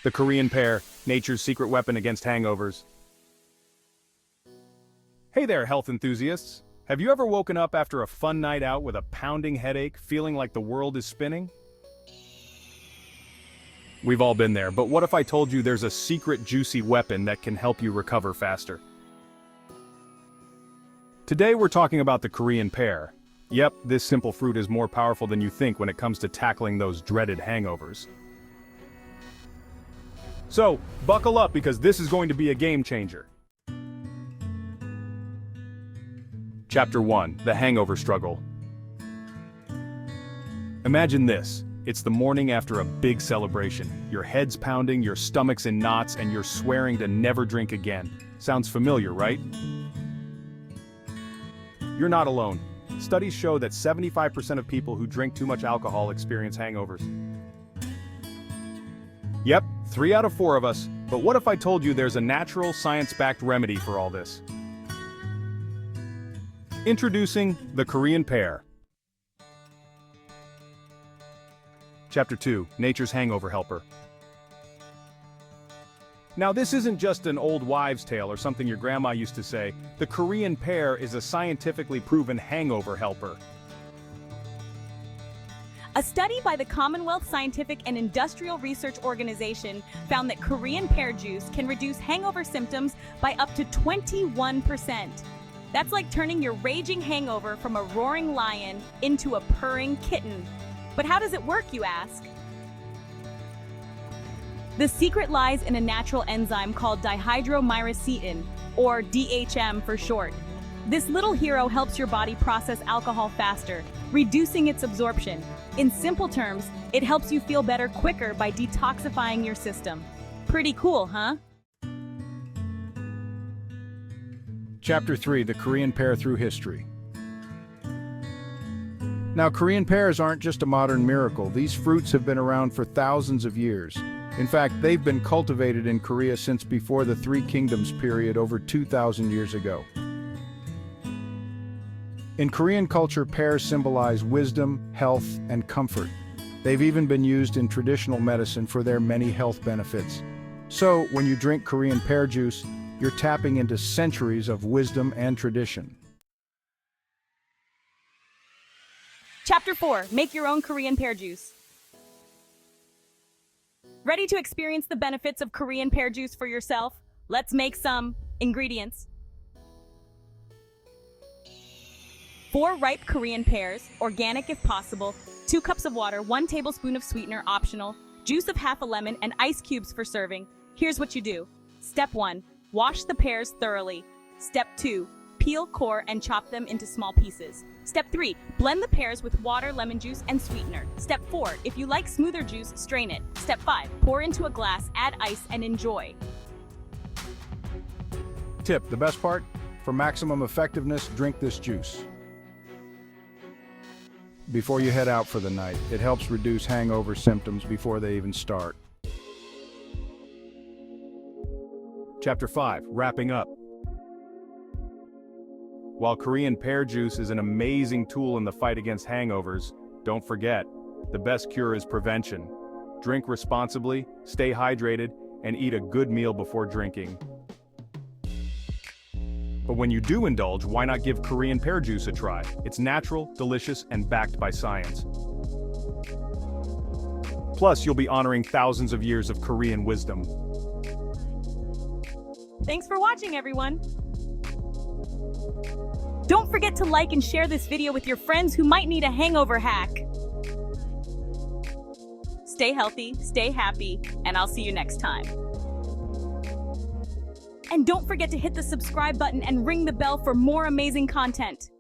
The Korean pear, nature's secret weapon against hangovers. Hey there, health enthusiasts! Have you ever woken up after a fun night out with a pounding headache, feeling like the world is spinning? We've all been there, but what if I told you there's a secret juicy weapon that can help you recover faster? Today we're talking about the Korean pear. Yep, this simple fruit is more powerful than you think when it comes to tackling those dreaded hangovers. So, buckle up because this is going to be a game changer. Chapter 1: The Hangover Struggle. Imagine this. It's the morning after a big celebration. Your head's pounding, your stomach's in knots, and you're swearing to never drink again. Sounds familiar, right? You're not alone. Studies show that 75% of people who drink too much alcohol experience hangovers. Yep, 3 out of 4 of us. But what if I told you there's a natural, science-backed remedy for all this? Introducing the Korean pear. Chapter 2: Nature's Hangover Helper. Now this isn't just an old wives' tale or something your grandma used to say. The Korean pear is a scientifically proven hangover helper. A study by the Commonwealth Scientific and Industrial Research Organization found that Korean pear juice can reduce hangover symptoms by up to 21%. That's like turning your raging hangover from a roaring lion into a purring kitten. But how does it work, you ask? The secret lies in a natural enzyme called dihydromycin, or DHM for short. This little hero helps your body process alcohol faster, reducing its absorption. In simple terms, it helps you feel better quicker by detoxifying your system. Pretty cool, huh? Chapter 3: The Korean Pear Through History. Now, Korean pears aren't just a modern miracle. These fruits have been around for thousands of years. In fact, they've been cultivated in Korea since before the Three Kingdoms period over 2,000 years ago. In Korean culture, pears symbolize wisdom, health, and comfort. They've even been used in traditional medicine for their many health benefits. So, when you drink Korean pear juice, you're tapping into centuries of wisdom and tradition. Chapter 4: Make your own Korean pear juice. Ready to experience the benefits of Korean pear juice for yourself? Let's make some. Ingredients: 4 ripe Korean pears, organic if possible, 2 cups of water, 1 tablespoon of sweetener, optional, juice of half a lemon, and ice cubes for serving. Here's what you do. Step 1: wash the pears thoroughly. Step 2: peel, core, and chop them into small pieces. Step 3: blend the pears with water, lemon juice, and sweetener. Step 4: if you like smoother juice, strain it. Step 5: pour into a glass, add ice, and enjoy. Tip: the best part? For maximum effectiveness, drink this juice before you head out for the night. It helps reduce hangover symptoms before they even start. Chapter 5: Wrapping Up. While Korean pear juice is an amazing tool in the fight against hangovers, don't forget, the best cure is prevention. Drink responsibly, stay hydrated, and eat a good meal before drinking. But when you do indulge, why not give Korean pear juice a try? It's natural, delicious, and backed by science. Plus, you'll be honoring thousands of years of Korean wisdom. Thanks for watching, everyone. Don't forget to like and share this video with your friends who might need a hangover hack. Stay healthy, stay happy, and I'll see you next time. And don't forget to hit the subscribe button and ring the bell for more amazing content.